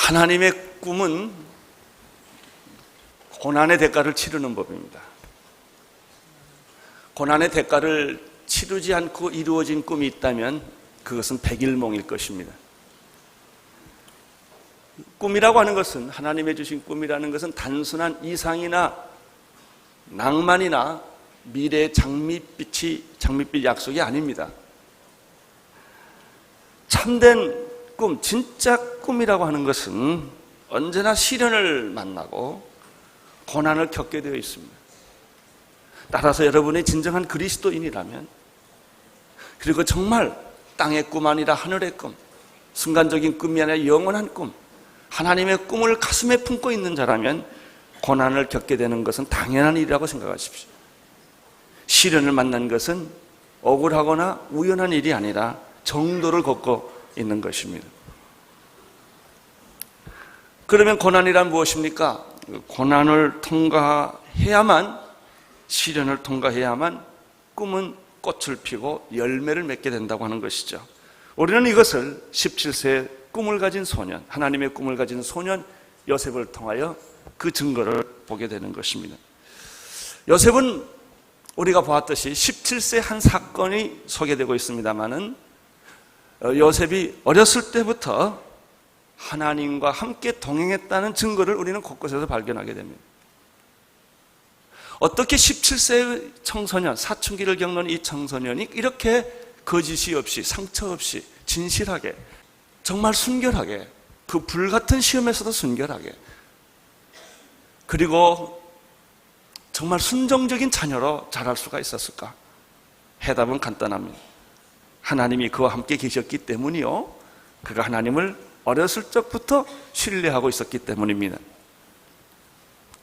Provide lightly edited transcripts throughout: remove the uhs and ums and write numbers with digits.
하나님의 꿈은 고난의 대가를 치르는 법입니다. 고난의 대가를 치르지 않고 이루어진 꿈이 있다면 그것은 백일몽일 것입니다. 꿈이라고 하는 것은, 하나님의 주신 꿈이라는 것은 단순한 이상이나 낭만이나 미래의 장밋빛 약속이 아닙니다. 참된 꿈, 진짜 꿈이라고 하는 것은 언제나 시련을 만나고 고난을 겪게 되어 있습니다. 따라서 여러분이 진정한 그리스도인이라면, 그리고 정말 땅의 꿈 아니라 하늘의 꿈, 순간적인 꿈이 아니라 영원한 꿈, 하나님의 꿈을 가슴에 품고 있는 자라면 고난을 겪게 되는 것은 당연한 일이라고 생각하십시오. 시련을 만난 것은 억울하거나 우연한 일이 아니라 정도를 걷고 있는 것입니다. 그러면 고난이란 무엇입니까? 고난을 통과해야만, 시련을 통과해야만 꿈은 꽃을 피고 열매를 맺게 된다고 하는 것이죠. 우리는 이것을 17세의 꿈을 가진 소년, 하나님의 꿈을 가진 소년 요셉을 통하여 그 증거를 보게 되는 것입니다. 요셉은 우리가 보았듯이 17세 한 사건이 소개되고 있습니다마는 요셉이 어렸을 때부터 하나님과 함께 동행했다는 증거를 우리는 곳곳에서 발견하게 됩니다. 어떻게 17세의 청소년, 사춘기를 겪는 이 청소년이 이렇게 거짓이 없이, 상처 없이, 진실하게, 정말 순결하게, 그 불같은 시험에서도 순결하게, 그리고 정말 순종적인 자녀로 자랄 수가 있었을까? 해답은 간단합니다. 하나님이 그와 함께 계셨기 때문이요, 그가 하나님을 어렸을 적부터 신뢰하고 있었기 때문입니다.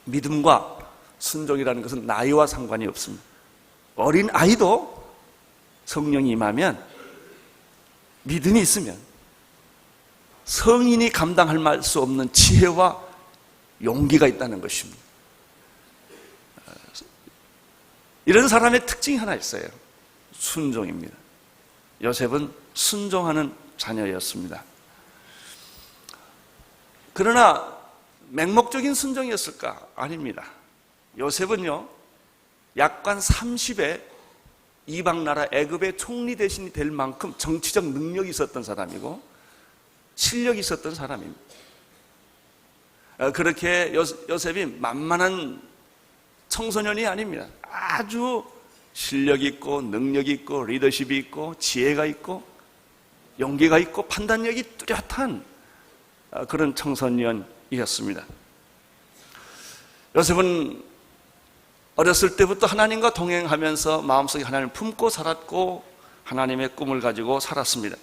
믿음과 순종이라는 것은 나이와 상관이 없습니다. 어린 아이도 성령이 임하면, 믿음이 있으면 성인이 감당할 수 없는 지혜와 용기가 있다는 것입니다. 이런 사람의 특징이 하나 있어요. 순종입니다. 요셉은 순종하는 자녀였습니다. 그러나 맹목적인 순종이었을까? 아닙니다. 요셉은요, 약관 30에 이방나라 애굽의 총리 대신이 될 만큼 정치적 능력이 있었던 사람이고 실력이 있었던 사람입니다. 그렇게 요셉이 만만한 청소년이 아닙니다. 아주 실력이 있고 능력이 있고 리더십이 있고 지혜가 있고 용기가 있고 판단력이 뚜렷한 그런 청소년이었습니다. 요셉은 어렸을 때부터 하나님과 동행하면서 마음속에 하나님을 품고 살았고 하나님의 꿈을 가지고 살았습니다.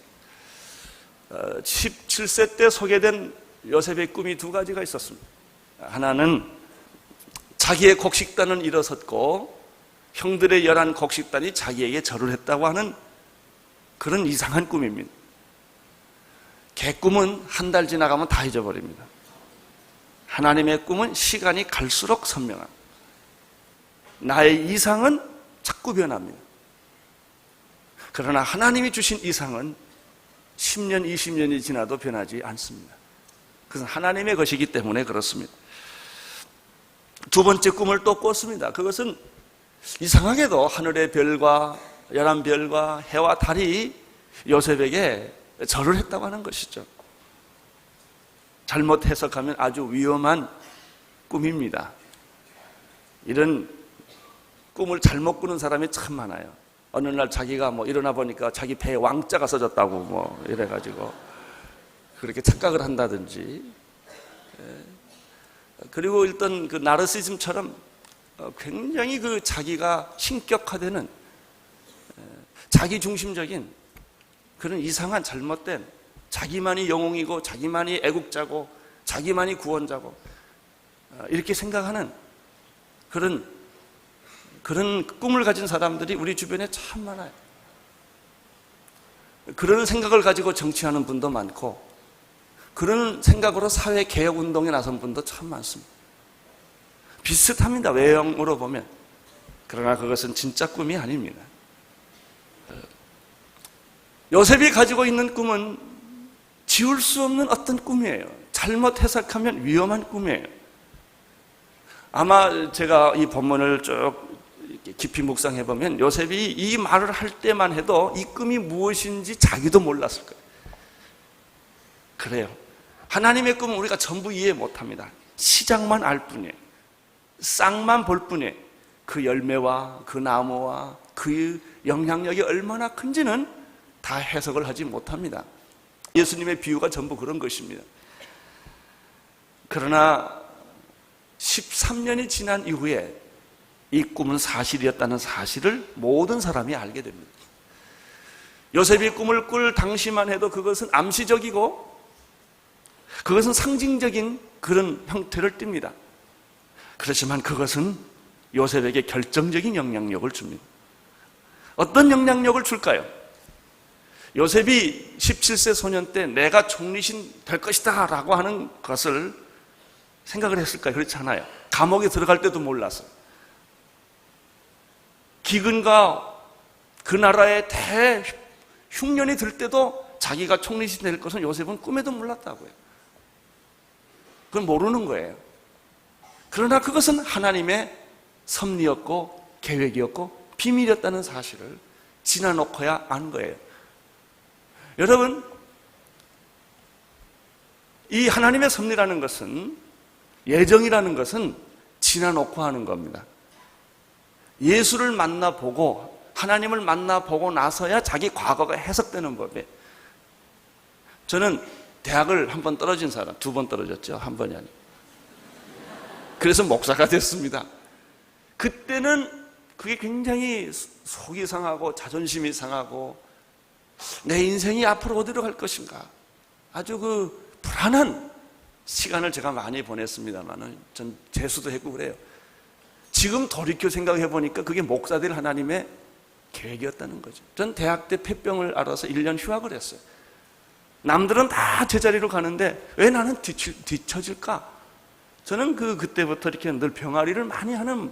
17세 때 소개된 요셉의 꿈이 두 가지가 있었습니다. 하나는 자기의 곡식단은 일어섰고 형들의 11 곡식단이 자기에게 절을 했다고 하는 그런 이상한 꿈입니다. 개꿈은 한 달 지나가면 다 잊어버립니다. 하나님의 꿈은 시간이 갈수록 선명합니다. 나의 이상은 자꾸 변합니다. 그러나 하나님이 주신 이상은 10년, 20년이 지나도 변하지 않습니다. 그것은 하나님의 것이기 때문에 그렇습니다. 두 번째 꿈을 또 꿨습니다. 그것은 이상하게도 하늘의 별과 11별과 해와 달이 요셉에게 절을 했다고 하는 것이죠. 잘못 해석하면 아주 위험한 꿈입니다. 이런 꿈을 잘못 꾸는 사람이 참 많아요. 어느 날 자기가 일어나 보니까 자기 배에 왕자가 써졌다고 이래가지고 그렇게 착각을 한다든지, 그리고 일단 그 나르시즘처럼 굉장히 그 자기가 신격화되는 자기 중심적인 그런 이상한 잘못된, 자기만이 영웅이고 자기만이 애국자고 자기만이 구원자고 이렇게 생각하는 그런 꿈을 가진 사람들이 우리 주변에 참 많아요. 그런 생각을 가지고 정치하는 분도 많고 그런 생각으로 사회 개혁 운동에 나선 분도 참 많습니다. 비슷합니다, 외형으로 보면. 그러나 그것은 진짜 꿈이 아닙니다. 요셉이 가지고 있는 꿈은 지울 수 없는 어떤 꿈이에요. 잘못 해석하면 위험한 꿈이에요. 아마 제가 이 본문을 쭉 깊이 묵상해 보면 요셉이 이 말을 할 때만 해도 이 꿈이 무엇인지 자기도 몰랐을 거예요. 그래요. 하나님의 꿈은 우리가 전부 이해 못합니다. 시작만 알 뿐이에요. 싹만 볼 뿐이에요. 그 열매와 그 나무와 그 영향력이 얼마나 큰지는 다 해석을 하지 못합니다. 예수님의 비유가 전부 그런 것입니다. 그러나 13년이 지난 이후에 이 꿈은 사실이었다는 사실을 모든 사람이 알게 됩니다. 요셉이 꿈을 꿀 당시만 해도 그것은 암시적이고 그것은 상징적인 그런 형태를 띱니다. 그렇지만 그것은 요셉에게 결정적인 영향력을 줍니다. 어떤 영향력을 줄까요? 요셉이 17세 소년 때 내가 총리신 될 것이다 라고 하는 것을 생각을 했을까요? 그렇지 않아요. 감옥에 들어갈 때도 몰랐어요. 기근과 그 나라의 대흉년이 들 때도 자기가 총리신 될 것은 요셉은 꿈에도 몰랐다고요. 그건 모르는 거예요. 그러나 그것은 하나님의 섭리였고 계획이었고 비밀이었다는 사실을 지나놓고야 안 거예요. 여러분, 이 하나님의 섭리라는 것은, 예정이라는 것은 지나놓고 하는 겁니다. 예수를 만나보고 하나님을 만나보고 나서야 자기 과거가 해석되는 법이에요. 저는 대학을 한 번 떨어진 사람, 2번 떨어졌죠. 한 번이 아니고. 그래서 목사가 됐습니다. 그때는 그게 굉장히 속이 상하고 자존심이 상하고 내 인생이 앞으로 어디로 갈 것인가, 아주 그 불안한 시간을 제가 많이 보냈습니다만 전 재수도 했고 그래요. 지금 돌이켜 생각해 보니까 그게 목사 될 하나님의 계획이었다는 거죠. 전 대학 때 폐병을 알아서 1년 휴학을 했어요. 남들은 다 제자리로 가는데 왜 나는 뒤처질까? 저는 그때부터 이렇게 늘 병아리를 많이 하는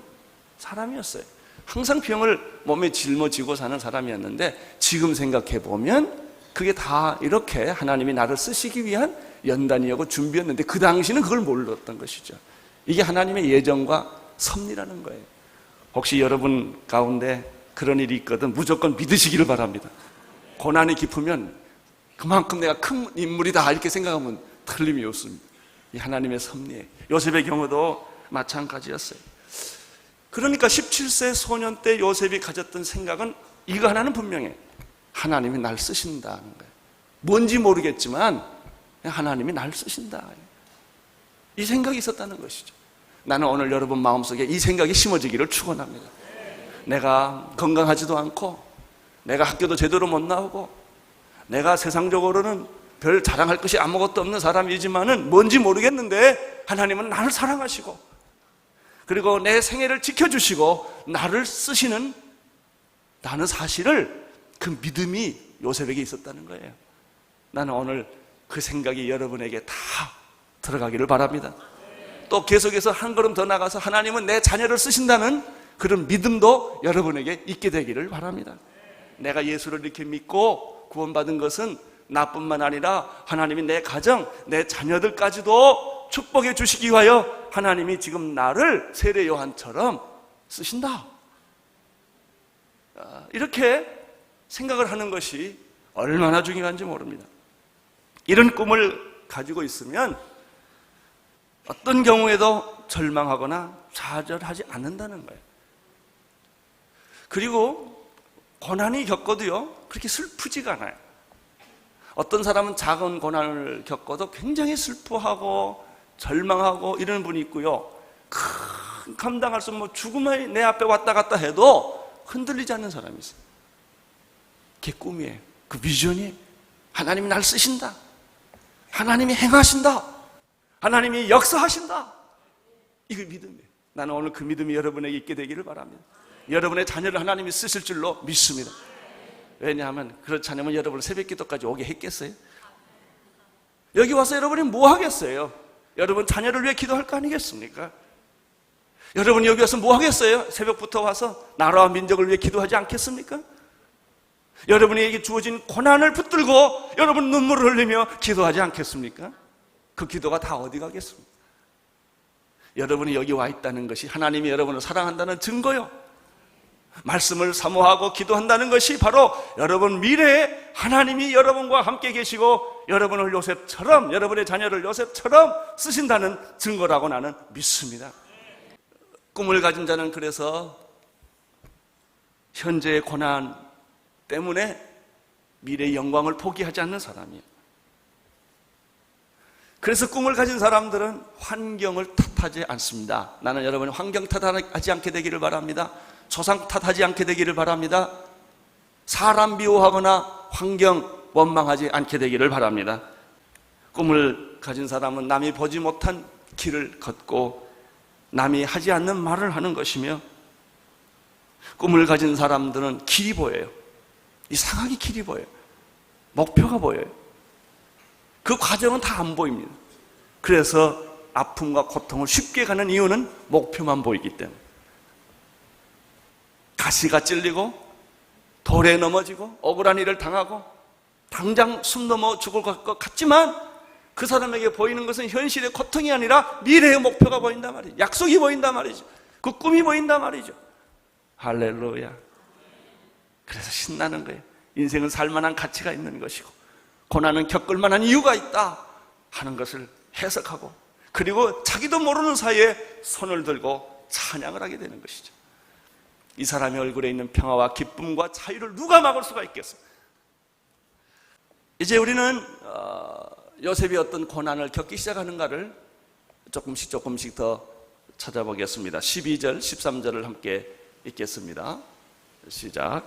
사람이었어요. 항상 병을 몸에 짊어지고 사는 사람이었는데 지금 생각해 보면 그게 다 이렇게 하나님이 나를 쓰시기 위한 연단이었고 준비였는데 그 당시는 그걸 몰랐던 것이죠. 이게 하나님의 예정과 섭리라는 거예요. 혹시 여러분 가운데 그런 일이 있거든 무조건 믿으시기를 바랍니다. 고난이 깊으면 그만큼 내가 큰 인물이다 이렇게 생각하면 틀림이 없습니다. 이 하나님의 섭리예요. 요셉의 경우도 마찬가지였어요. 그러니까 17세 소년 때 요셉이 가졌던 생각은 이거 하나는 분명해. 하나님이 날 쓰신다는 거예요. 뭔지 모르겠지만 하나님이 날 쓰신다. 이 생각이 있었다는 것이죠. 나는 오늘 여러분 마음속에 이 생각이 심어지기를 축원합니다. 내가 건강하지도 않고 내가 학교도 제대로 못 나오고 내가 세상적으로는 별 자랑할 것이 아무것도 없는 사람이지만은 뭔지 모르겠는데 하나님은 나를 사랑하시고 그리고 내 생애를 지켜주시고 나를 쓰시는 나는 사실을 그 믿음이 요셉에게 있었다는 거예요. 나는 오늘 그 생각이 여러분에게 다 들어가기를 바랍니다. 또 계속해서 한 걸음 더 나가서 하나님은 내 자녀를 쓰신다는 그런 믿음도 여러분에게 있게 되기를 바랍니다. 내가 예수를 이렇게 믿고 구원받은 것은 나뿐만 아니라 하나님이 내 가정, 내 자녀들까지도 축복해 주시기 위하여 하나님이 지금 나를 세례 요한처럼 쓰신다. 이렇게 생각을 하는 것이 얼마나 중요한지 모릅니다. 이런 꿈을 가지고 있으면 어떤 경우에도 절망하거나 좌절하지 않는다는 거예요. 그리고 고난이 겪어도요 그렇게 슬프지가 않아요. 어떤 사람은 작은 고난을 겪어도 굉장히 슬퍼하고 절망하고 이러는 분이 있고요, 큰 감당할 수 없는 죽음이 내 앞에 왔다 갔다 해도 흔들리지 않는 사람이 있어요. 그게 꿈이에요. 그 비전이 하나님이 날 쓰신다, 하나님이 행하신다, 하나님이 역사하신다, 이거 믿음이에요. 나는 오늘 그 믿음이 여러분에게 있게 되기를 바랍니다. 여러분의 자녀를 하나님이 쓰실 줄로 믿습니다. 왜냐하면 그렇지 않으면 여러분 새벽 기도까지 오게 했겠어요? 여기 와서 여러분이 뭐 하겠어요? 여러분 자녀를 위해 기도할 거 아니겠습니까? 여러분 여기 와서 뭐 하겠어요? 새벽부터 와서 나라와 민족을 위해 기도하지 않겠습니까? 여러분에게 주어진 고난을 붙들고 여러분 눈물을 흘리며 기도하지 않겠습니까? 그 기도가 다 어디 가겠습니까? 여러분이 여기 와 있다는 것이 하나님이 여러분을 사랑한다는 증거요. 말씀을 사모하고 기도한다는 것이 바로 여러분 미래에 하나님이 여러분과 함께 계시고 여러분을 요셉처럼, 여러분의 자녀를 요셉처럼 쓰신다는 증거라고 나는 믿습니다. 꿈을 가진 자는 그래서 현재의 고난 때문에 미래의 영광을 포기하지 않는 사람이에요. 그래서 꿈을 가진 사람들은 환경을 탓하지 않습니다. 나는 여러분이 환경 탓하지 않게 되기를 바랍니다. 조상 탓하지 않게 되기를 바랍니다. 사람 미워하거나 환경 원망하지 않게 되기를 바랍니다. 꿈을 가진 사람은 남이 보지 못한 길을 걷고 남이 하지 않는 말을 하는 것이며, 꿈을 가진 사람들은 길이 보여요. 이상하게 길이 보여요. 목표가 보여요. 그 과정은 다 안 보입니다. 그래서 아픔과 고통을 쉽게 가는 이유는 목표만 보이기 때문에. 가시가 찔리고 돌에 넘어지고 억울한 일을 당하고 당장 숨 넘어 죽을 것 같지만 그 사람에게 보이는 것은 현실의 고통이 아니라 미래의 목표가 보인단 말이죠. 약속이 보인단 말이죠. 그 꿈이 보인단 말이죠. 할렐루야. 그래서 신나는 거예요. 인생은 살만한 가치가 있는 것이고 고난은 겪을 만한 이유가 있다 하는 것을 해석하고, 그리고 자기도 모르는 사이에 손을 들고 찬양을 하게 되는 것이죠. 이 사람의 얼굴에 있는 평화와 기쁨과 자유를 누가 막을 수가 있겠습니까? 이제 우리는 요셉이 어떤 고난을 겪기 시작하는가를 조금씩 더 찾아보겠습니다. 12절, 13절을 함께 읽겠습니다. 시작.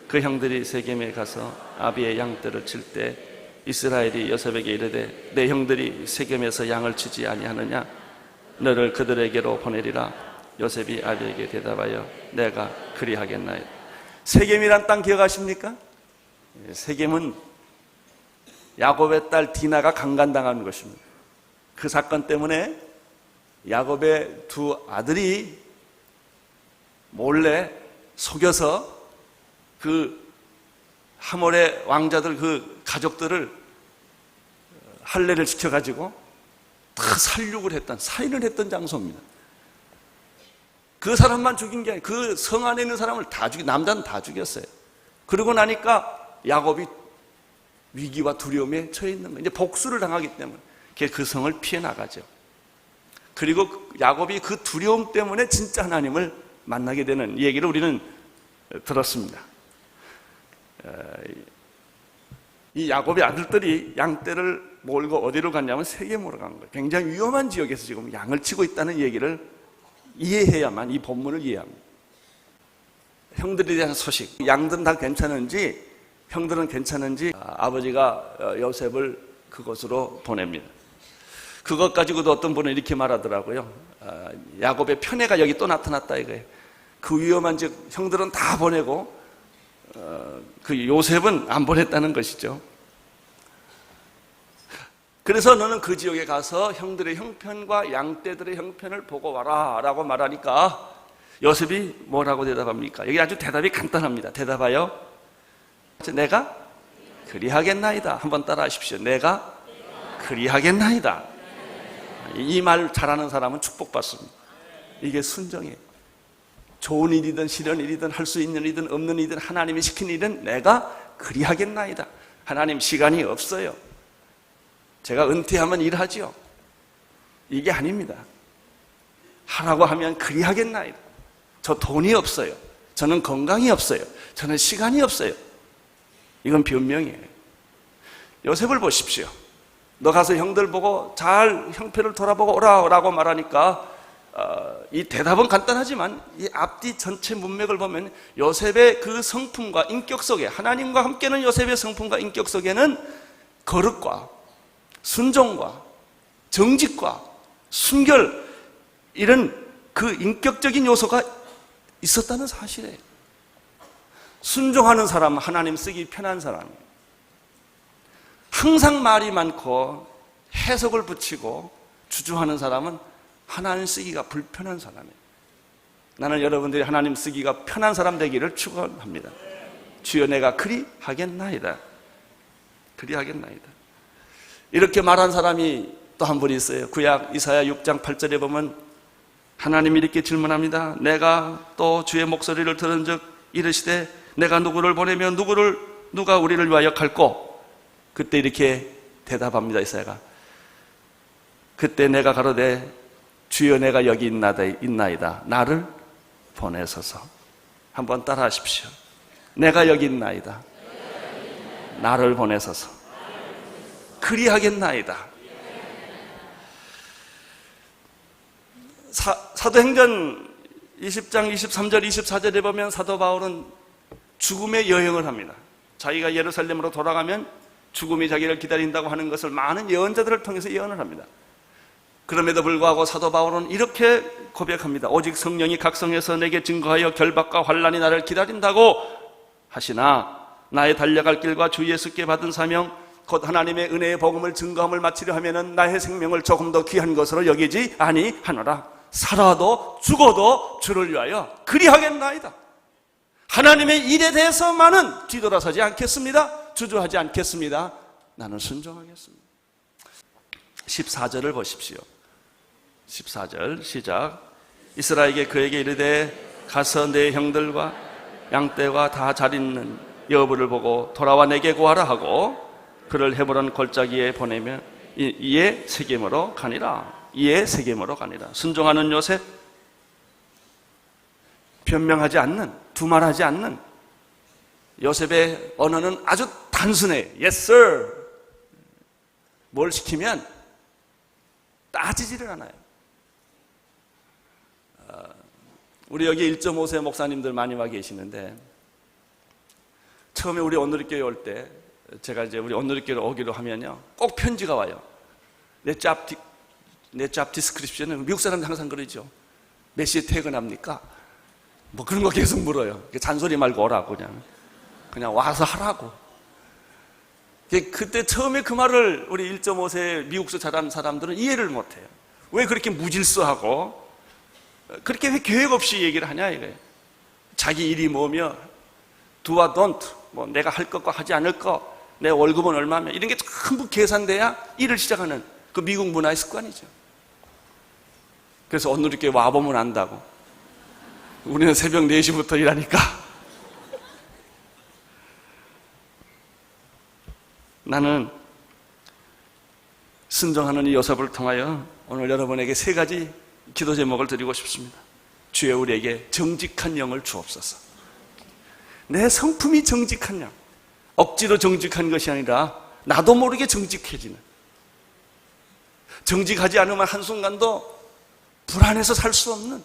그 형들이 세겜에 가서 아비의 양떼를 칠 때 이스라엘이 요셉에게 이르되 내 형들이 세겜에서 양을 치지 아니하느냐? 너를 그들에게로 보내리라. 요셉이 아비에게 대답하여 내가 그리하겠나이다. 세겜이란 땅 기억하십니까? 세겜은 야곱의 딸 디나가 강간당한 것입니다. 그 사건 때문에 야곱의 두 아들이 몰래 속여서 그 하몰의 왕자들 그 가족들을 할례를 시켜가지고 다 살육을 했던, 살인을 했던 장소입니다. 그 사람만 죽인 게 아니라 그 성 안에 있는 사람을 다 남자는 다 죽였어요. 그러고 나니까 야곱이 위기와 두려움에 처해 있는 거예요. 이제 복수를 당하기 때문에 그 성을 피해 나가죠. 그리고 야곱이 그 두려움 때문에 진짜 하나님을 만나게 되는 얘기를 우리는 들었습니다. 이 야곱의 아들들이 양떼를 몰고 어디로 갔냐면 세겜으로 간 거예요. 굉장히 위험한 지역에서 지금 양을 치고 있다는 얘기를 이해해야만 이 본문을 이해합니다. 형들에 대한 소식, 양들은 다 괜찮은지, 형들은 괜찮은지 아버지가 요셉을 그곳으로 보냅니다. 그것 가지고도 어떤 분은 이렇게 말하더라고요. 야곱의 편애가 여기 또 나타났다 이거예요. 그 위험한 지역 형들은 다 보내고 그 요셉은 안 보냈다는 것이죠. 그래서 너는 그 지역에 가서 형들의 형편과 양떼들의 형편을 보고 와라 라고 말하니까 요셉이 뭐라고 대답합니까? 여기 아주 대답이 간단합니다. 대답하여 내가 그리하겠나이다. 한번 따라 하십시오. 내가 그리하겠나이다. 이 말 잘하는 사람은 축복받습니다. 이게 순정이에요. 좋은 일이든 싫은 일이든 할 수 있는 일이든 없는 일이든 하나님이 시킨 일은 내가 그리하겠나이다. 하나님 시간이 없어요. 제가 은퇴하면 일하지요. 이게 아닙니다. 하라고 하면 그리하겠나이다. 저 돈이 없어요. 저는 건강이 없어요. 저는 시간이 없어요. 이건 변명이에요. 요셉을 보십시오. 너 가서 형들 보고 잘 형편을 돌아보고 오라고 말하니까 이 대답은 간단하지만 이 앞뒤 전체 문맥을 보면 요셉의 그 성품과 인격 속에, 하나님과 함께는 요셉의 성품과 인격 속에는 거룩과 순종과 정직과 순결, 이런 그 인격적인 요소가 있었다는 사실이에요. 순종하는 사람은 하나님 쓰기 편한 사람이에요. 항상 말이 많고 해석을 붙이고 주저하는 사람은 하나님 쓰기가 불편한 사람이에요. 나는 여러분들이 하나님 쓰기가 편한 사람 되기를 축원합니다. 주여 내가 그리하겠나이다. 그리하겠나이다. 이렇게 말한 사람이 또 한 분이 있어요. 구약 이사야 6장 8절에 보면 하나님이 이렇게 질문합니다. 내가 또 주의 목소리를 들은 즉 이르시되 내가 누구를 보내면 누가 우리를 위하여 갈꼬? 그때 이렇게 대답합니다. 이사야가. 그때 내가 가로되 주여 내가 여기 있나이다. 나를 보내소서. 한번 따라 하십시오. 내가 여기 있나이다. 나를 보내소서. 그리하겠나이다. 사도행전 20장 23절 24절에 보면 사도 바울은 죽음의 여행을 합니다. 자기가 예루살렘으로 돌아가면 죽음이 자기를 기다린다고 하는 것을 많은 예언자들을 통해서 예언을 합니다. 그럼에도 불구하고 사도 바울은 이렇게 고백합니다. 오직 성령이 각성해서 내게 증거하여 결박과 환난이 나를 기다린다고 하시나 나의 달려갈 길과 주 예수께 받은 사명 곧 하나님의 은혜의 복음을 증거함을 마치려 하면은 나의 생명을 조금 더 귀한 것으로 여기지 아니하노라. 살아도 죽어도 주를 위하여 그리하겠나이다. 하나님의 일에 대해서만은 뒤돌아서지 않겠습니다. 주저하지 않겠습니다. 나는 순종하겠습니다. 14절을 보십시오. 14절 시작. 이스라엘에게 그에게 이르되 가서 내 형들과 양떼와 다 잘 있는 여부를 보고 돌아와 내게 구하라 하고 그를 헤브론 골짜기에 보내면 이에 세겜으로 가니라. 이에 세겜으로 가니라. 순종하는 요셉, 변명하지 않는, 두말하지 않는 요셉의 언어는 아주 단순해. Yes, sir. 뭘 시키면 따지지를 않아요. 우리 여기 1.5세 목사님들 많이 와 계시는데 처음에 우리 온누리교회 올 때 제가 이제 우리 온누리교회 오기로 하면요 꼭 편지가 와요. 내 잡 디스크립션은 미국 사람들 항상 그러죠. 몇 시에 퇴근합니까? 뭐 그런 거 계속 물어요. 잔소리 말고 오라고 그냥 와서 하라고. 그때 처음에 그 말을 우리 1.5세 미국서 자란 사람들은 이해를 못해요. 왜 그렇게 무질서하고 그렇게 왜 계획 없이 얘기를 하냐 이거예요. 자기 일이 뭐며 do와 don't, 뭐 내가 할 것과 하지 않을 것, 내 월급은 얼마며 이런 게 전부 계산돼야 일을 시작하는 그 미국 문화의 습관이죠. 그래서 온누리교회 와보면 안다고. 우리는 새벽 4시부터 일하니까. 나는 순종하는 이 요셉을 통하여 오늘 여러분에게 3가지 기도 제목을 드리고 싶습니다. 주여 우리에게 정직한 영을 주옵소서. 내 성품이 정직한 영, 억지로 정직한 것이 아니라 나도 모르게 정직해지는, 정직하지 않으면 한순간도 불안해서 살 수 없는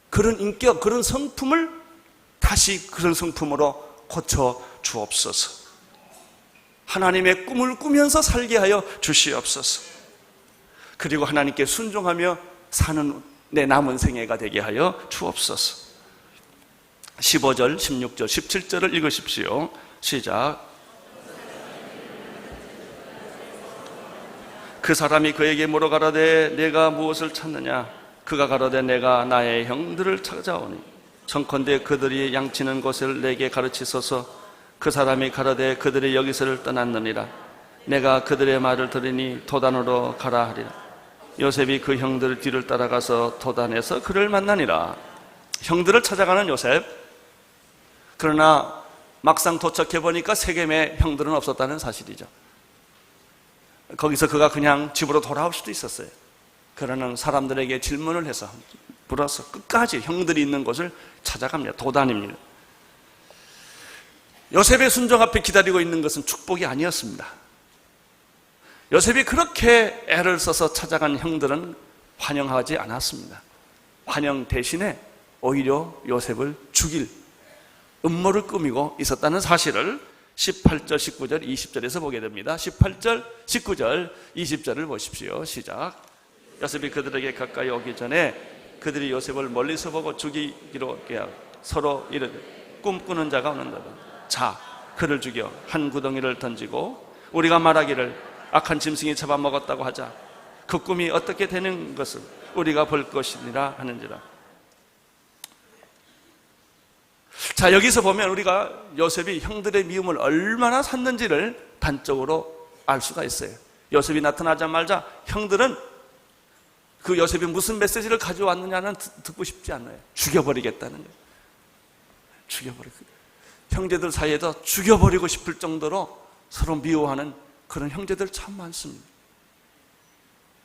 그런 인격, 그런 성품을 다시 그런 성품으로 고쳐 주옵소서. 하나님의 꿈을 꾸면서 살게 하여 주시옵소서. 그리고 하나님께 순종하며 사는 내 남은 생애가 되게 하여 주옵소서. 15절, 16절, 17절을 읽으십시오. 시작. 그 사람이 그에게 물어가라되 내가 무엇을 찾느냐? 그가 가라되 내가 나의 형들을 찾아오니 청컨대 그들이 양치는 곳을 내게 가르치소서. 그 사람이 가라되 그들이 여기서를 떠났느니라. 내가 그들의 말을 들으니 도단으로 가라 하리라. 요셉이 그 형들 뒤를 따라가서 도단에서 그를 만나니라. 형들을 찾아가는 요셉. 그러나 막상 도착해 보니까 세겜에 형들은 없었다는 사실이죠. 거기서 그가 그냥 집으로 돌아올 수도 있었어요. 그러나 사람들에게 질문을 해서 물어서 끝까지 형들이 있는 곳을 찾아갑니다. 도단입니다. 요셉의 순종 앞에 기다리고 있는 것은 축복이 아니었습니다. 요셉이 그렇게 애를 써서 찾아간 형들은 환영하지 않았습니다. 환영 대신에 오히려 요셉을 죽일 음모를 꾸미고 있었다는 사실을 18절, 19절, 20절에서 보게 됩니다. 18절, 19절, 20절을 보십시오. 시작. 요셉이 그들에게 가까이 오기 전에 그들이 요셉을 멀리서 보고 죽이기로 계약 서로 이르되 꿈꾸는 자가 오는다. 자, 그를 죽여 한 구덩이를 던지고 우리가 말하기를 악한 짐승이 잡아먹었다고 하자. 그 꿈이 어떻게 되는 것을 우리가 볼 것이니라 하는지라. 자, 여기서 보면 우리가 요셉이 형들의 미움을 얼마나 샀는지를 단적으로 알 수가 있어요. 요셉이 나타나자마자 형들은 그 요셉이 무슨 메시지를 가져왔느냐는 듣고 싶지 않아요. 죽여버리겠다는 거예요. 죽여버리고, 형제들 사이에도 죽여버리고 싶을 정도로 서로 미워하는 그런 형제들 참 많습니다.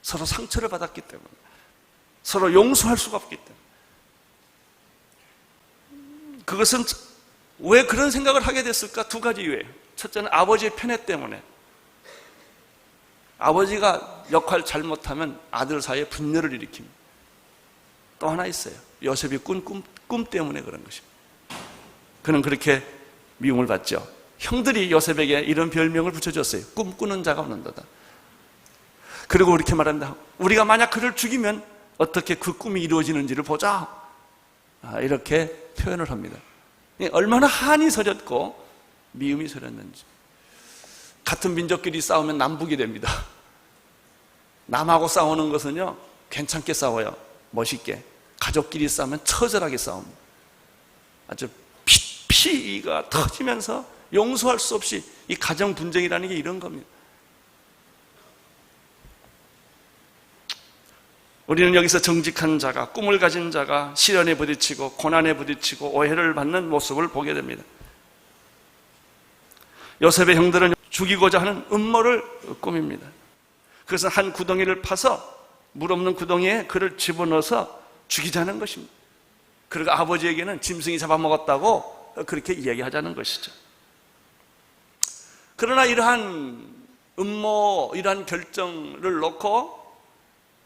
서로 상처를 받았기 때문에, 서로 용서할 수가 없기 때문에. 그것은 왜 그런 생각을 하게 됐을까? 두 가지 이유예요. 첫째는 아버지의 편애 때문에. 아버지가 역할 잘못하면 아들 사이에 분열을 일으킵니다. 또 하나 있어요. 요셉이 꾼 꿈 때문에 그런 것입니다. 그는 그렇게 미움을 받죠. 형들이 요셉에게 이런 별명을 붙여줬어요. 꿈꾸는 자가 없는도다. 그리고 이렇게 말한다. 우리가 만약 그를 죽이면 어떻게 그 꿈이 이루어지는지를 보자. 이렇게 표현을 합니다. 얼마나 한이 서렸고 미움이 서렸는지. 같은 민족끼리 싸우면 남북이 됩니다. 남하고 싸우는 것은요, 괜찮게 싸워요. 멋있게. 가족끼리 싸우면 처절하게 싸웁니다. 아주 피가 터지면서 용서할 수 없이, 이 가정 분쟁이라는 게 이런 겁니다. 우리는 여기서 정직한 자가, 꿈을 가진 자가 시련에 부딪히고 고난에 부딪히고 오해를 받는 모습을 보게 됩니다. 요셉의 형들은 죽이고자 하는 음모를 꾸밉니다. 그것은 한 구덩이를 파서 물 없는 구덩이에 그를 집어넣어서 죽이자는 것입니다. 그리고 아버지에게는 짐승이 잡아먹었다고 그렇게 이야기하자는 것이죠. 그러나 이러한 음모, 이러한 결정을 놓고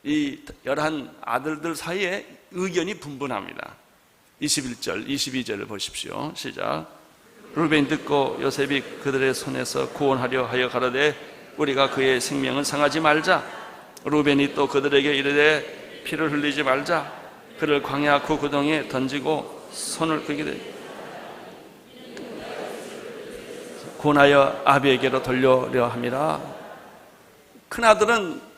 이 11 아들들 사이에 의견이 분분합니다. 21절, 22절을 보십시오. 시작. 루벤이 듣고 요셉이 그들의 손에서 구원하려 하여 가로되 우리가 그의 생명은 상하지 말자. 루벤이 또 그들에게 이르되 피를 흘리지 말자. 그를 광야 그 구덩이에 던지고 손을 그에게 대 구원하여 아비에게로 돌려려 함이라. 큰아들은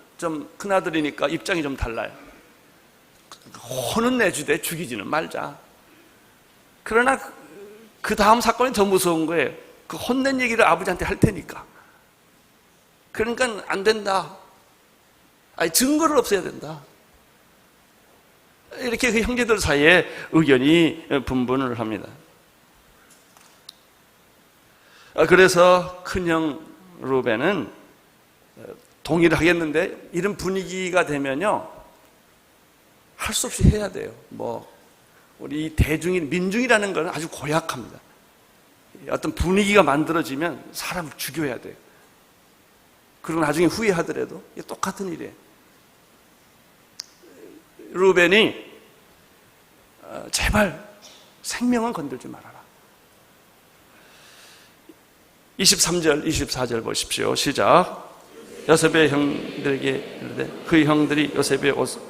큰아들이니까 입장이 좀 달라요. 혼은 내주되 죽이지는 말자. 그러나 그 다음 사건이 더 무서운 거예요. 그 혼낸 얘기를 아버지한테 할 테니까. 그러니까 안 된다. 아니, 증거를 없애야 된다. 이렇게 그 형제들 사이에 의견이 분분을 합니다. 그래서 큰형 루벤은 동의를 하겠는데 이런 분위기가 되면요, 할 수 없이 해야 돼요. 우리 민중이라는 건 아주 고약합니다. 어떤 분위기가 만들어지면 사람을 죽여야 돼요. 그리고 나중에 후회하더라도 똑같은 일이에요. 루벤이 제발 생명은 건들지 말아라. 23절, 24절 보십시오. 시작. 요셉의 형들에게 이르되 그 형들이 요셉의 옷을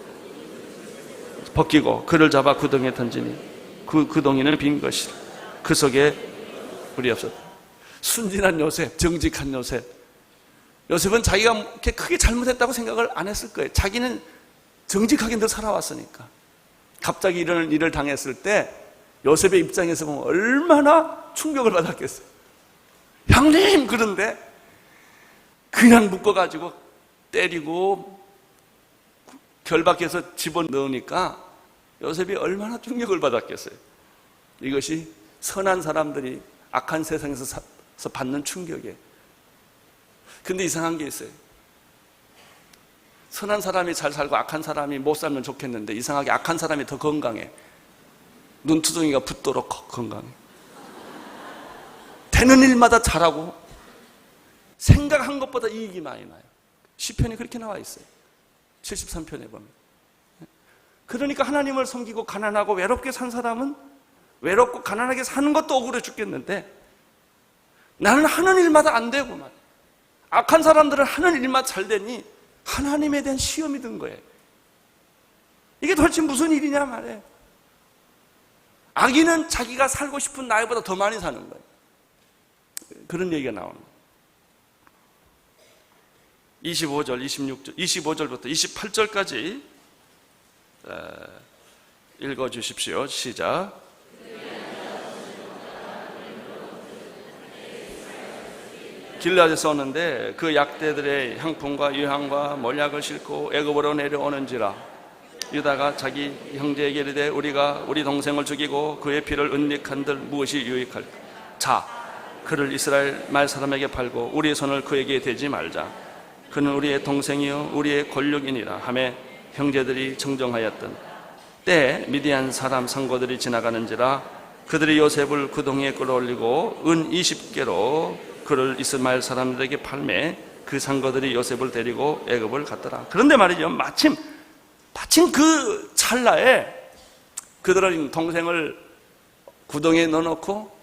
벗기고 그를 잡아 구덩이에 던지니 그 구덩이는 빈 것이라. 그 속에 물이 없었다. 순진한 요셉, 정직한 요셉. 요셉은 자기가 이렇게 크게 잘못했다고 생각을 안 했을 거예요. 자기는 정직하게 늘 살아왔으니까. 갑자기 이런 일을 당했을 때 요셉의 입장에서 보면 얼마나 충격을 받았겠어요. 형님! 그런데 그냥 묶어가지고 때리고 결박해서 집어넣으니까 요셉이 얼마나 충격을 받았겠어요. 이것이 선한 사람들이 악한 세상에서 받는 충격이에요. 근데 이상한 게 있어요. 선한 사람이 잘 살고 악한 사람이 못 살면 좋겠는데 이상하게 악한 사람이 더 건강해. 눈두덩이가 붓도록 건강해. 되는 일마다 잘하고 생각한 것보다 이익이 많이 나요. 시편이 그렇게 나와 있어요. 73편에 보면. 그러니까 하나님을 섬기고 가난하고 외롭게 산 사람은 외롭고 가난하게 사는 것도 억울해 죽겠는데 나는 하는 일마다 안 되고 말이야. 악한 사람들은 하는 일마다 잘 되니 하나님에 대한 시험이 든 거예요. 이게 도대체 무슨 일이냐 말이에요. 악인은 자기가 살고 싶은 나이보다 더 많이 사는 거예요. 그런 얘기가 나옵니다. 25절, 26절, 25절부터 28절까지 읽어주십시오. 시작. 길라앗에서 오는데 그 약대들의 향품과 유향과 몰약을 싣고 애굽으로 내려오는지라. 유다가 자기 형제에게 이르되 우리가 우리 동생을 죽이고 그의 피를 은닉한들 무엇이 유익할까? 자, 그를 이스라엘 말 사람에게 팔고 우리의 손을 그에게 대지 말자. 그는 우리의 동생이요 우리의 권력이니라 하매 형제들이 정정하였던 때 미디안 사람 상고들이 지나가는지라. 그들이 요셉을 그 동에 끌어올리고 은 20개로 그를 이스마엘 사람들에게 팔매 그 상고들이 요셉을 데리고 애굽을 갔더라. 그런데 말이죠, 마침 그 찰나에 그들은 동생을 구덩이에 넣어놓고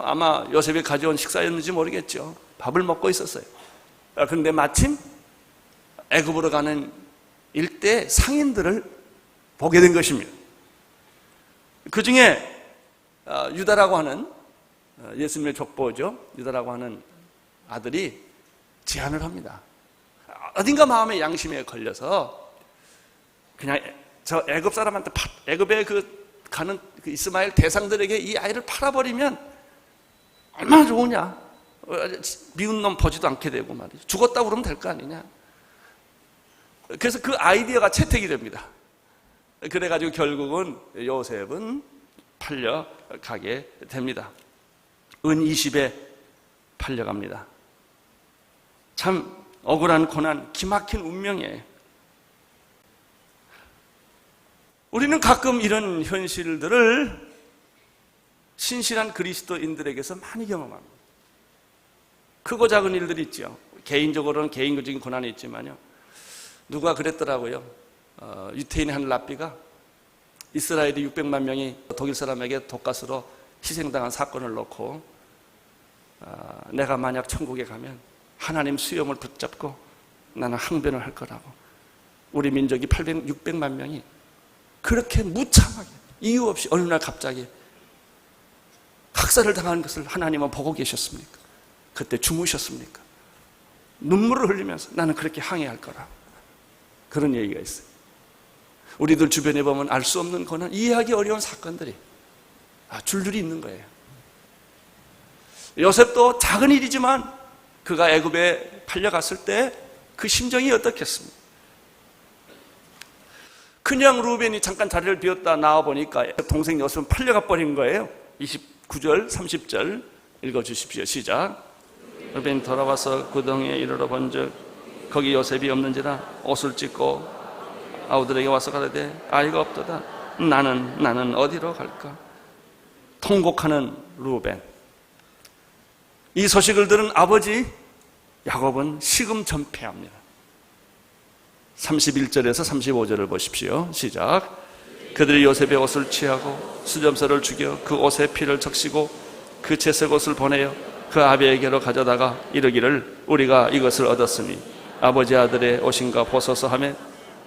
아마 요셉이 가져온 식사였는지 모르겠죠. 밥을 먹고 있었어요. 그런데 마침 애굽으로 가는 일대 상인들을 보게 된 것입니다. 그 중에 유다라고 하는 예수님의 족보죠. 유다라고 하는 아들이 제안을 합니다. 어딘가 마음의 양심에 걸려서 그냥 저 애굽 사람한테 애굽에 가는 그 이스마엘 대상들에게 이 아이를 팔아버리면 얼마나 좋으냐. 미운 놈 보지도 않게 되고 말이죠. 죽었다고 그러면 될 거 아니냐. 그래서 그 아이디어가 채택이 됩니다. 그래가지고 결국은 요셉은 팔려가게 됩니다. 은 20에 팔려갑니다. 참 억울한 고난, 기막힌 운명이에요. 우리는 가끔 이런 현실들을 신실한 그리스도인들에게서 많이 경험합니다. 크고 작은 일들이 있죠. 개인적으로는 개인적인 고난이 있지만요. 누가 그랬더라고요. 유태인의 한 랍비가 이스라엘이 600만 명이 독일 사람에게 독가스로 희생당한 사건을 놓고 내가 만약 천국에 가면 하나님 수염을 붙잡고 나는 항변을 할 거라고. 우리 민족이 600만 명이 그렇게 무참하게 이유 없이 어느 날 갑자기 학살을 당하는 것을 하나님은 보고 계셨습니까? 그때 주무셨습니까? 눈물을 흘리면서 나는 그렇게 항해할 거라. 그런 얘기가 있어요. 우리들 주변에 보면 알 수 없는 고난, 이해하기 어려운 사건들이 줄줄이 있는 거예요. 요셉도 작은 일이지만 그가 애굽에 팔려갔을 때 그 심정이 어떻겠습니까? 그냥 루벤이 잠깐 자리를 비웠다 나와보니까 동생 요셉은 팔려가 버린 거예요. 29절 30절 읽어주십시오. 시작. 루벤이 돌아와서 구덩이에 이르러 본즉 거기 요셉이 없는지라 옷을 찢고 아우들에게 와서 가라되 아이가 없도다. 나는 어디로 갈까? 통곡하는 루벤. 이 소식을 들은 아버지 야곱은 시금전폐합니다. 31절에서 35절을 보십시오. 시작. 그들이 요셉의 옷을 취하고 수점서를 죽여 그 옷에 피를 적시고 그 채색 옷을 보내어 그 아비에게로 가져다가 이르기를 우리가 이것을 얻었으니 아버지 아들의 옷인가 보소서 하며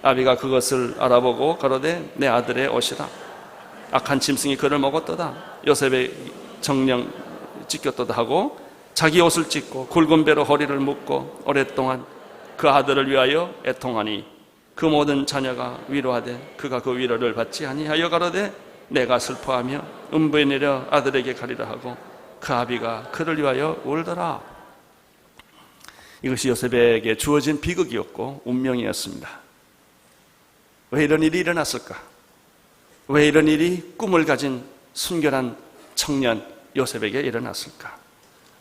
아비가 그것을 알아보고 가로되 내 아들의 옷이라. 악한 짐승이 그를 먹었도다. 요셉의 정령 찢겼도다 하고 자기 옷을 찢고 굵은 배로 허리를 묶고 오랫동안 그 아들을 위하여 애통하니 그 모든 자녀가 위로하되 그가 그 위로를 받지 아니하여 가로되 내가 슬퍼하며 음부에 내려 아들에게 가리라 하고 그 아비가 그를 위하여 울더라. 이것이 요셉에게 주어진 비극이었고 운명이었습니다. 왜 이런 일이 일어났을까? 왜 이런 일이 꿈을 가진 순결한 청년 요셉에게 일어났을까?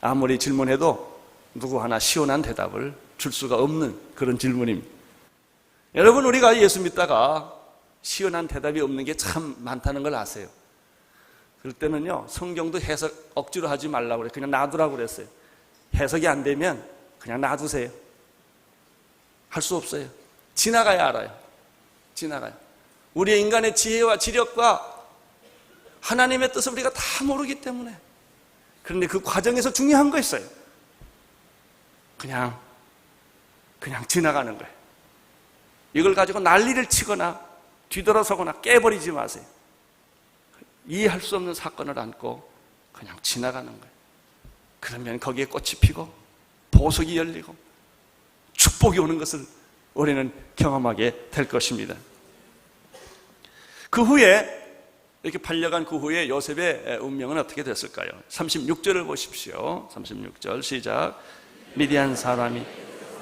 아무리 질문해도 누구 하나 시원한 대답을 줄 수가 없는 그런 질문입니다. 여러분, 우리가 예수 믿다가 시원한 대답이 없는 게 참 많다는 걸 아세요. 그럴 때는요, 성경도 해석 억지로 하지 말라고 그래요. 그냥 놔두라고 그랬어요. 해석이 안 되면 그냥 놔두세요. 할 수 없어요. 지나가야 알아요. 지나가요. 우리의 인간의 지혜와 지력과 하나님의 뜻을 우리가 다 모르기 때문에. 그런데 그 과정에서 중요한 거 있어요. 그냥 지나가는 거예요. 이걸 가지고 난리를 치거나 뒤돌아서거나 깨버리지 마세요. 이해할 수 없는 사건을 안고 그냥 지나가는 거예요. 그러면 거기에 꽃이 피고 보석이 열리고 축복이 오는 것을 우리는 경험하게 될 것입니다. 그 후에 이렇게 팔려간 그 후에 요셉의 운명은 어떻게 됐을까요? 36절을 보십시오. 36절 시작. 미디안 사람이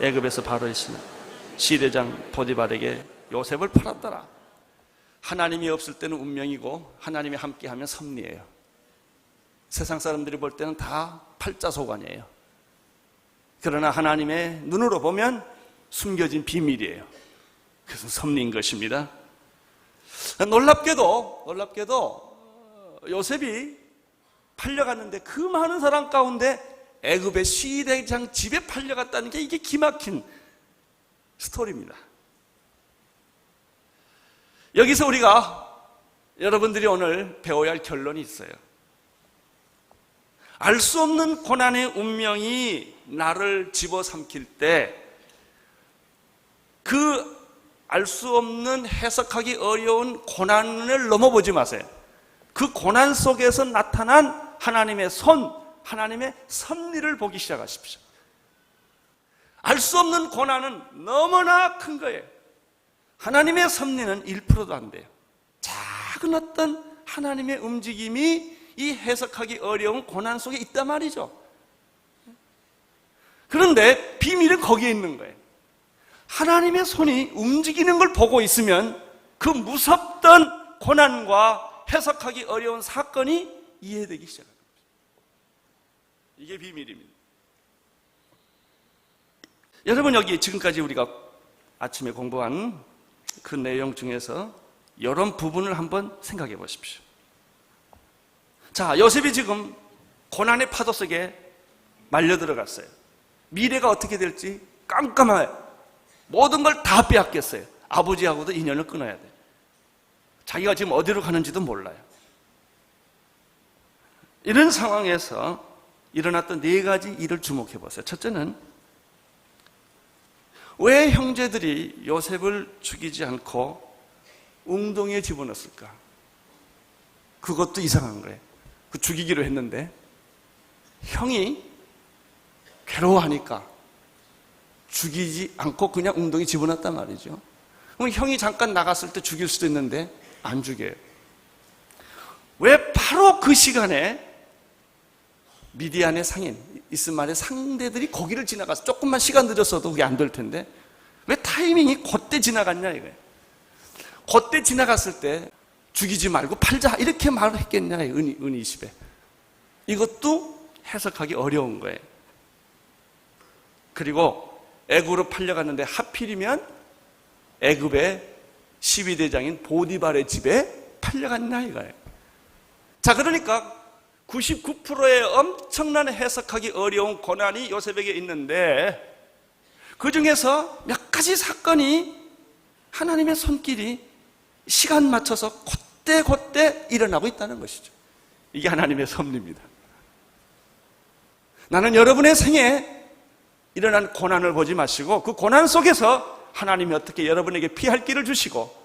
애굽에서 바로의 신하 시대장 보디발에게 요셉을 팔았더라. 하나님이 없을 때는 운명이고 하나님이 함께하면 섭리예요. 세상 사람들이 볼 때는 다 팔자소관이에요. 그러나 하나님의 눈으로 보면 숨겨진 비밀이에요. 그래서 섭리인 것입니다. 놀랍게도 요셉이 팔려갔는데 그 많은 사람 가운데 애굽의 시대장 집에 팔려갔다는 게 이게 기막힌 스토리입니다. 여기서 우리가 여러분들이 오늘 배워야 할 결론이 있어요. 알 수 없는 고난의 운명이 나를 집어삼킬 때 그 알 수 없는 해석하기 어려운 고난을 넘어보지 마세요. 그 고난 속에서 나타난 하나님의 손, 하나님의 섭리를 보기 시작하십시오. 알 수 없는 고난은 너무나 큰 거예요. 하나님의 섭리는 1%도 안 돼요. 작은 어떤 하나님의 움직임이 이 해석하기 어려운 고난 속에 있단 말이죠. 그런데 비밀은 거기에 있는 거예요. 하나님의 손이 움직이는 걸 보고 있으면 그 무섭던 고난과 해석하기 어려운 사건이 이해되기 시작합니다. 이게 비밀입니다. 여러분, 여기 지금까지 우리가 아침에 공부한 그 내용 중에서 이런 부분을 한번 생각해 보십시오. 자, 요셉이 지금 고난의 파도 속에 말려 들어갔어요. 미래가 어떻게 될지 깜깜해요. 모든 걸 다 빼앗겼어요. 아버지하고도 인연을 끊어야 돼요. 자기가 지금 어디로 가는지도 몰라요. 이런 상황에서 일어났던 4가지 일을 주목해 보세요. 첫째는 왜 형제들이 요셉을 죽이지 않고 웅덩이에 집어넣었을까? 그것도 이상한 거예요. 그 죽이기로 했는데 형이 괴로워하니까 죽이지 않고 그냥 웅덩이 집어넣었단 말이죠. 그럼 형이 잠깐 나갔을 때 죽일 수도 있는데 안 죽여요. 왜 바로 그 시간에 미디안의 상인, 이스마엘의 상대들이 거기를 지나가서 조금만 시간 늦었어도 그게 안 될 텐데 왜 타이밍이 그때 지나갔냐 이거예요. 그때 지나갔을 때 죽이지 말고 팔자 이렇게 말을 했겠냐, 은 20에. 이것도 해석하기 어려운 거예요. 그리고 애굽으로 팔려갔는데 하필이면 애굽의 12대장인 보디발의 집에 팔려갔냐 이거예요. 자, 그러니까 99%의 엄청난 해석하기 어려운 고난이 요셉에게 있는데 그 중에서 몇 가지 사건이 하나님의 손길이 시간 맞춰서 그때 일어나고 있다는 것이죠. 이게 하나님의 섭리입니다. 나는 여러분의 생에 일어난 고난을 보지 마시고 그 고난 속에서 하나님이 어떻게 여러분에게 피할 길을 주시고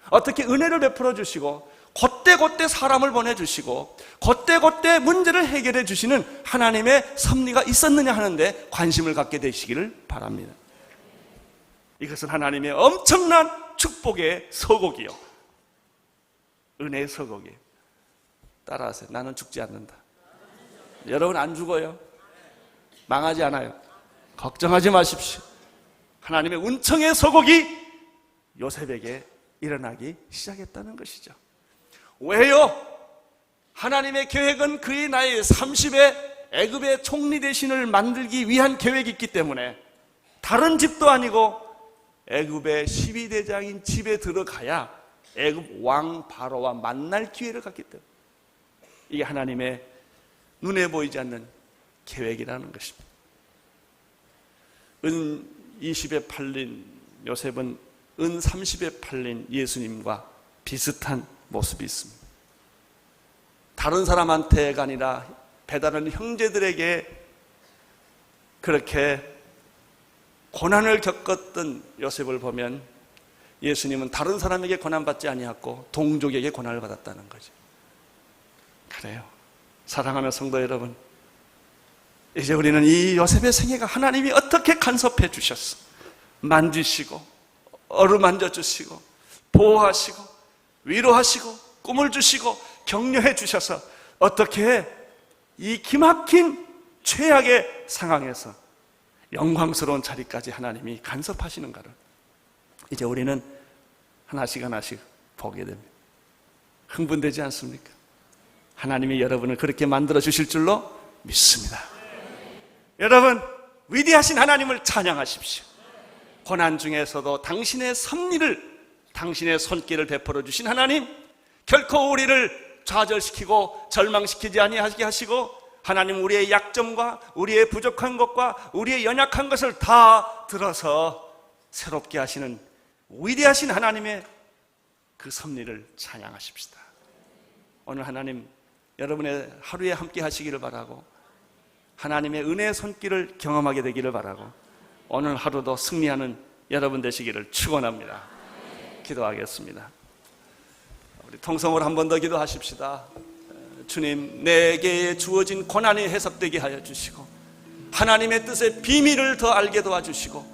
어떻게 은혜를 베풀어 주시고 그때 사람을 보내주시고 그때 문제를 해결해 주시는 하나님의 섭리가 있었느냐 하는데 관심을 갖게 되시기를 바랍니다. 이것은 하나님의 엄청난 축복의 서곡이요, 은혜의 서곡이에요. 따라하세요. 나는 죽지 않는다. 여러분 안 죽어요. 망하지 않아요. 걱정하지 마십시오. 하나님의 은총의 서곡이 요셉에게 일어나기 시작했다는 것이죠. 왜요? 하나님의 계획은 그의 나이 30에 애굽의 총리 대신을 만들기 위한 계획이 있기 때문에 다른 집도 아니고 애굽의 12대장인 집에 들어가야 애굽 왕 바로와 만날 기회를 갖기 때문에 이게 하나님의 눈에 보이지 않는 계획이라는 것입니다. 은 20에 팔린 요셉은 은 30에 팔린 예수님과 비슷한 모습이 있습니다. 다른 사람한테가 아니라 배다른 형제들에게 그렇게 고난을 겪었던 요셉을 보면 예수님은 다른 사람에게 고난받지 아니하고 동족에게 고난을 받았다는 거죠. 그래요. 사랑하는 성도 여러분, 이제 우리는 이 요셉의 생애가 하나님이 어떻게 간섭해 주셨어, 만지시고 어루만져 주시고 보호하시고 위로하시고 꿈을 주시고 격려해 주셔서 어떻게 이 기막힌 최악의 상황에서 영광스러운 자리까지 하나님이 간섭하시는가를 이제 우리는 하나씩 하나씩 보게 됩니다. 흥분되지 않습니까? 하나님이 여러분을 그렇게 만들어 주실 줄로 믿습니다. 여러분, 위대하신 하나님을 찬양하십시오. 고난 중에서도 당신의 섭리를, 당신의 손길을 베풀어 주신 하나님, 결코 우리를 좌절시키고 절망시키지 아니하게 하시고, 하나님 우리의 약점과 우리의 부족한 것과 우리의 연약한 것을 다 들어서 새롭게 하시는 위대하신 하나님의 그 섭리를 찬양하십시다. 오늘 하나님 여러분의 하루에 함께 하시기를 바라고, 하나님의 은혜의 손길을 경험하게 되기를 바라고, 오늘 하루도 승리하는 여러분 되시기를 축원합니다. 기도하겠습니다. 우리 통성으로 한 번 더 기도하십시다. 주님, 내게 주어진 고난이 해석되게 하여 주시고, 하나님의 뜻의 비밀을 더 알게 도와주시고,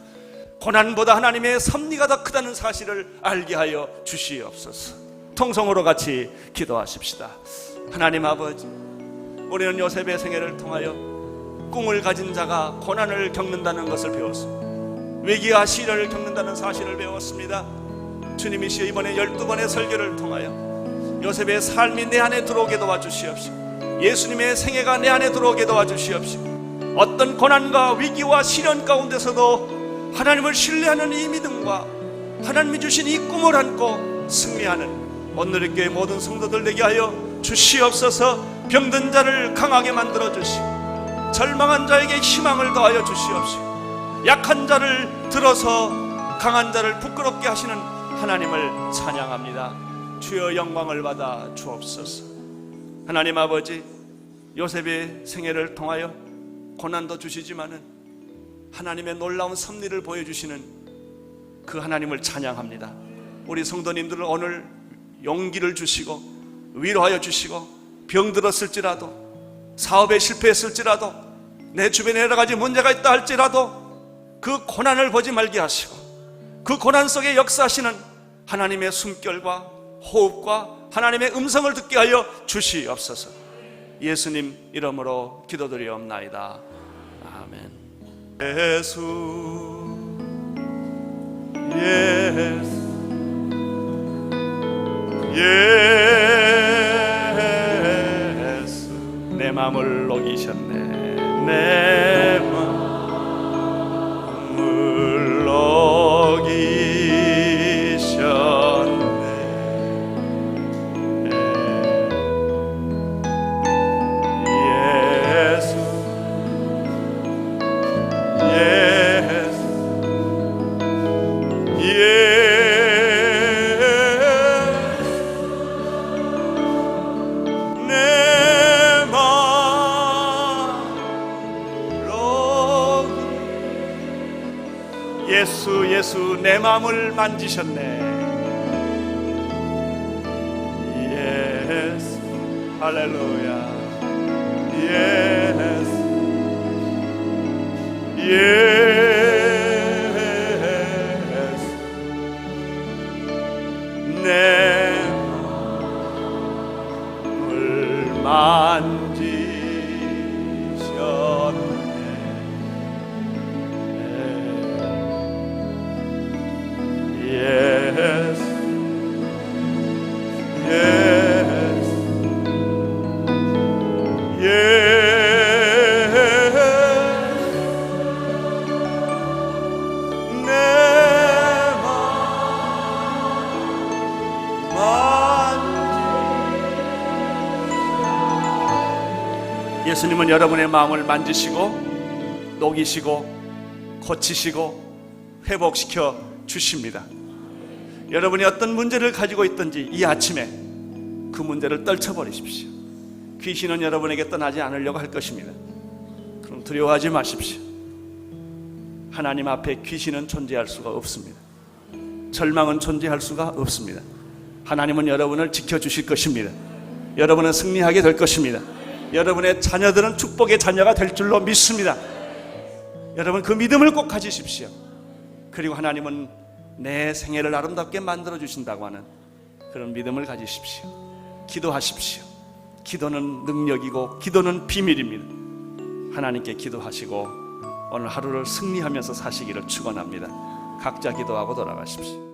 고난보다 하나님의 섭리가 더 크다는 사실을 알게 하여 주시옵소서. 통성으로 같이 기도하십시다. 하나님 아버지, 우리는 요셉의 생애를 통하여 꿈을 가진 자가 고난을 겪는다는 것을 배웠습니다. 위기와 시련을 겪는다는 사실을 배웠습니다. 주님이시여, 이번에 12번의 설교를 통하여 요셉의 삶이 내 안에 들어오게 도와주시옵시고, 예수님의 생애가 내 안에 들어오게 도와주시옵시고, 어떤 고난과 위기와 시련 가운데서도 하나님을 신뢰하는 이 믿음과 하나님이 주신 이 꿈을 안고 승리하는 오늘의 교회 모든 성도들 되게 하여 주시옵소서. 병든 자를 강하게 만들어 주시고, 절망한 자에게 희망을 더하여 주시옵시고, 약한 자를 들어서 강한 자를 부끄럽게 하시는 하나님을 찬양합니다. 주여, 영광을 받아 주옵소서. 하나님 아버지, 요셉의 생애를 통하여 고난도 주시지만은 하나님의 놀라운 섭리를 보여주시는 그 하나님을 찬양합니다. 우리 성도님들을 오늘 용기를 주시고 위로하여 주시고, 병들었을지라도, 사업에 실패했을지라도, 내 주변에 여러 가지 문제가 있다 할지라도 그 고난을 보지 말게 하시고, 그 고난 속에 역사하시는 하나님의 숨결과 호흡과 하나님의 음성을 듣게 하여 주시옵소서. 예수님 이름으로 기도드리옵나이다. 아멘. 예수, 예수, 예수, 내 마음을 녹이셨네. 내 마음을 녹이셨네. 예수, 내 마음을 만지셨네. 예수, 할렐루야. 예수, 예수, 내 마음을 만지셨네. Yes, yes, yes. 내 마음 예수님은 여러분의 마음을 만지시고 녹이시고 고치시고 회복시켜 주십니다. 여러분이 어떤 문제를 가지고 있든지 이 아침에 그 문제를 떨쳐버리십시오. 귀신은 여러분에게 떠나지 않으려고 할 것입니다. 그럼 두려워하지 마십시오. 하나님 앞에 귀신은 존재할 수가 없습니다. 절망은 존재할 수가 없습니다. 하나님은 여러분을 지켜주실 것입니다. 여러분은 승리하게 될 것입니다. 여러분의 자녀들은 축복의 자녀가 될 줄로 믿습니다. 여러분 그 믿음을 꼭 가지십시오. 그리고 하나님은 내 생애를 아름답게 만들어 주신다고 하는 그런 믿음을 가지십시오. 기도하십시오. 기도는 능력이고 기도는 비밀입니다. 하나님께 기도하시고 오늘 하루를 승리하면서 사시기를 축원합니다. 각자 기도하고 돌아가십시오.